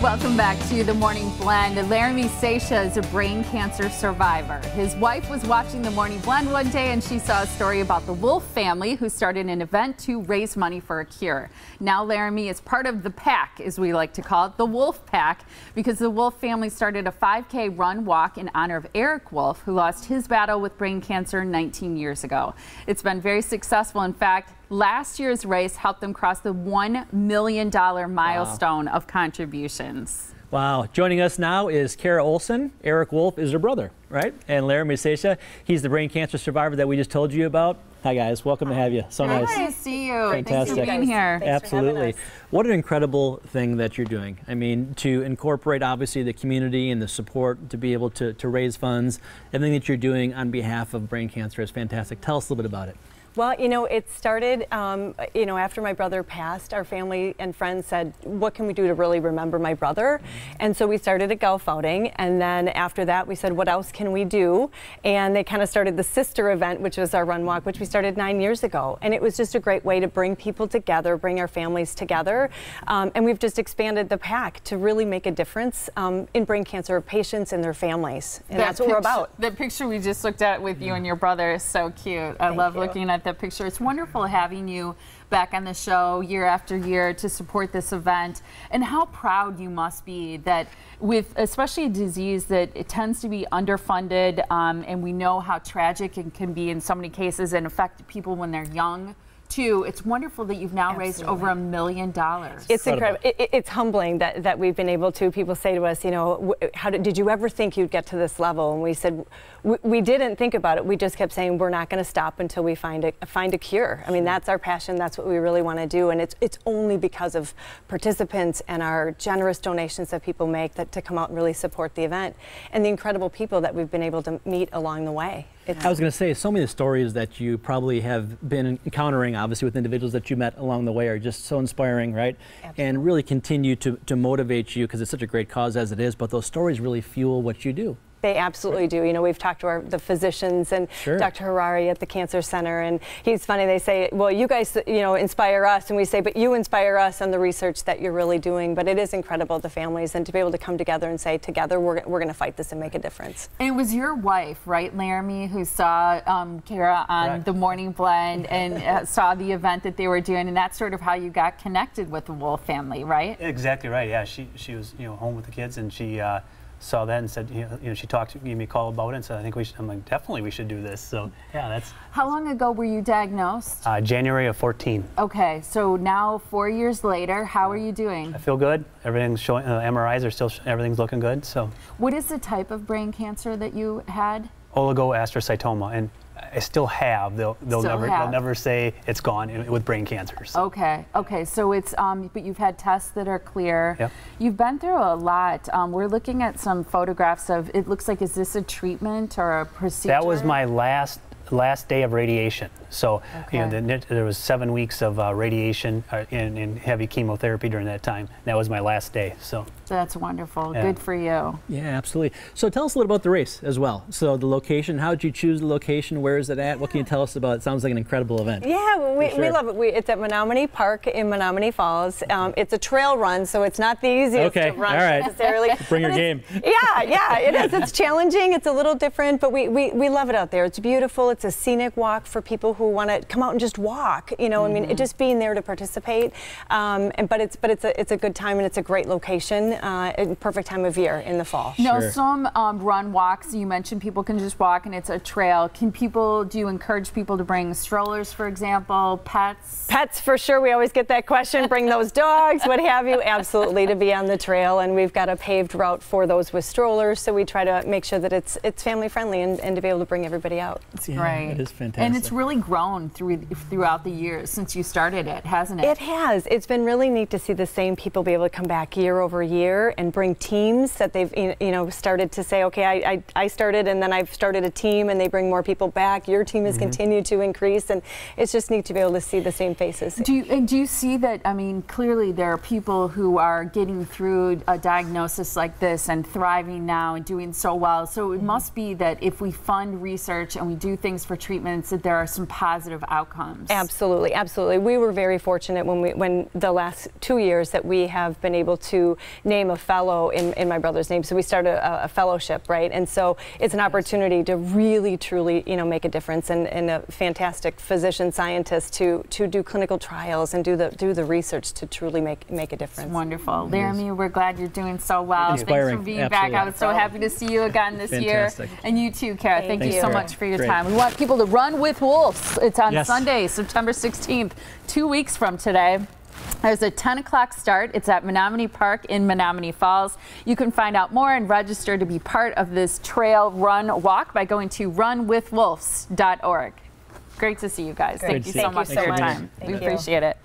Welcome back to the Morning Blend. Laremy Sacia is a brain cancer survivor. His wife was watching the Morning Blend one day and she saw a story about the Wolfe family who started an event to raise money for a cure. Now Laremy is part of the pack, as we like to call it, the Wolfe Pack, because the Wolfe family started a 5K run walk in honor of Eric Wolfe, who lost his battle with brain cancer 19 years ago. It's been very successful. In fact, last year's race helped them cross the $1 million milestone of contributions. Wow. Joining us now is Cara Olson. Eric Wolfe is her brother, right? And Laremy Sacia, he's the brain cancer survivor that we just told you about. Hi, guys. Welcome to have you. So nice. Nice to see you. Fantastic. Thanks for being here. Absolutely. What an incredible thing that you're doing. I mean, to incorporate, obviously, the community and the support to be able to raise funds. Everything that you're doing on behalf of brain cancer is fantastic. Tell us a little bit about it. Well, you know, it started, you know, after my brother passed, our family and friends said, what can we do to really remember my brother? And so we started a golf outing. And then after that, we said, what else can we do? And they kind of started the sister event, which was our run walk, which we started 9 years ago. And it was just a great way to bring people together, bring our families together. And we've just expanded the pack to really make a difference in brain cancer patients and their families. And that's what we're about. The picture we just looked at with you and your brother is so cute. I love looking at that picture. It's wonderful having you back on the show year after year to support this event, and how proud you must be that with especially a disease that it tends to be underfunded, and we know how tragic it can be in so many cases and affect people when they're young too. It's wonderful that you've now raised over $1 million. It's incredible. It's humbling that we've been able to. People say to us, you know, did you ever think you'd get to this level? And we said, we didn't think about it. We just kept saying we're not going to stop until we find a cure. I mean, that's our passion. That's what we really want to do. And it's only because of participants and our generous donations that people make to come out and really support the event, and the incredible people that we've been able to meet along the way. I was going to say, so many of the stories that you probably have been encountering, obviously, with individuals that you met along the way are just so inspiring, right? Absolutely. And really continue to motivate you, because it's such a great cause as it is, but those stories really fuel what you do. They absolutely do. You know, we've talked to the physicians and Dr. Harari at the Cancer Center, and he's funny. They say, well, you guys, you know, inspire us, and we say, but you inspire us on the research that you're really doing. But it is incredible, the families, and to be able to come together and say, together, we're going to fight this and make a difference. And it was your wife, right, Laremy, who saw Cara on the Morning Blend and saw the event that they were doing, and that's sort of how you got connected with the Wolfe family, right? Exactly right. Yeah, she was, you know, home with the kids, and she saw that and said, you know, she gave me a call about it and said, I think we should. I'm like, definitely we should do this. So yeah, that's. How long ago were you diagnosed? January of 14. Okay, so now 4 years later, how are you doing? I feel good. Everything's showing. MRIs are still. Everything's looking good. So. What is the type of brain cancer that you had? Oligoastrocytoma, and I still have. They'll never say it's gone with brain cancers. Okay. Okay. So it's but you've had tests that are clear. Yep. You've been through a lot. We're looking at some photographs of. It looks like, is this a treatment or a procedure? That was my last day of radiation. So you know, there was 7 weeks of radiation and heavy chemotherapy during that time. That was my last day. So that's wonderful. Good for you. Yeah, absolutely. So tell us a little about the race as well. So the location, how did you choose the location? Where is it at? What can you tell us about it? It sounds like an incredible event. Yeah, we love it. It's at Menomonee Park in Menomonee Falls. It's a trail run, so it's not the easiest to run necessarily. Bring your game. Yeah, it is. It's challenging. It's a little different, but we love it out there. It's beautiful. It's a scenic walk for people who want to come out and just walk. You know, I mean, just being there to participate. But it's a good time, and it's a great location. Perfect time of year in the fall. Now, some run walks, you mentioned people can just walk and it's a trail. Do you encourage people to bring strollers, for example, pets? Pets, for sure. We always get that question. Bring those dogs, what have you. Absolutely, to be on the trail. And we've got a paved route for those with strollers, so we try to make sure that it's family friendly and to be able to bring everybody out. It's great. It is fantastic. And it's really grown throughout the years since you started it, hasn't it? It has. It's been really neat to see the same people be able to come back year over year and bring teams that they've started to say, okay, I started, and then I've started a team, and they bring more people back. Your team has continued to increase, and it's just neat to be able to see the same faces. Do you see that? I mean, clearly there are people who are getting through a diagnosis like this and thriving now and doing so well. So it must be that if we fund research and we do things things for treatments, that there are some positive outcomes. Absolutely, absolutely. We were very fortunate when the last 2 years that we have been able to name a fellow in my brother's name. So we started a fellowship, right? And so it's an opportunity to really, truly, make a difference, and a fantastic physician scientist to do clinical trials and do the research to truly make a difference. It's wonderful. Laramie, we're glad you're doing so well. Inspiring. Thanks for being Absolutely. back. I was so happy to see you again this Fantastic. year. And you too, Cara. Thank you so Cara. much for your Great. time. We want people to run with wolves. It's on Yes. Sunday, September 16th, 2 weeks from today. There's a 10 o'clock start. It's at Menomonee Park in Menomonee Falls. You can find out more and register to be part of this trail run walk by going to runwithwolves.org. Great to see you guys. Great. Thank you so much for your time. We appreciate it.